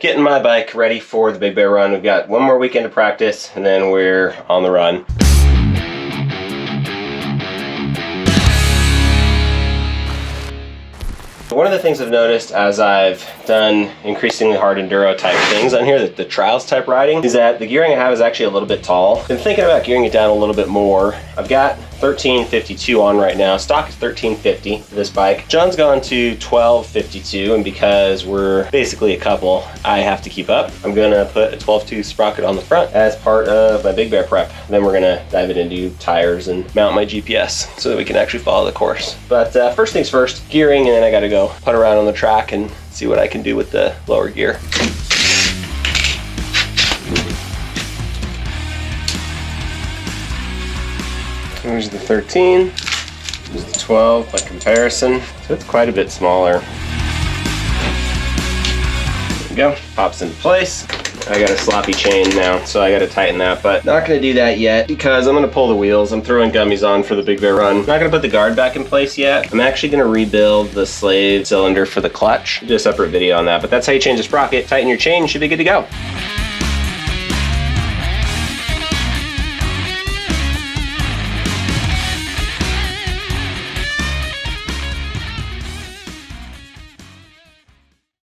getting my bike ready for the Big Bear Run. We've got one more weekend to practice and then we're on the run. One of the things I've noticed as I've done increasingly hard enduro type things on here, the trials type riding, is that the gearing I have is actually a little bit tall. Been thinking about gearing it down a little bit more. I've got 1352 on right now. Stock is 1350 for this bike. John's gone to 1252, and because we're basically a couple, I have to keep up. I'm gonna put a 12 Tooth Sprocket on the front as part of my Big Bear prep. Then we're gonna dive it into tires and mount my GPS so that we can actually follow the course. But first things first, gearing, and then I gotta go putt around on the track and see what I can do with the lower gear. There's the 13, there's the 12 by comparison, so it's quite a bit smaller. There we go, pops into place. I got a sloppy chain now, so I gotta tighten that, but not gonna do that yet because I'm gonna pull the wheels. I'm throwing gummies on for the Big Bear Run. Not gonna put the guard back in place yet. I'm actually gonna rebuild the slave cylinder for the clutch. Do a separate video on that, but that's how you change the sprocket. Tighten your chain, you should be good to go.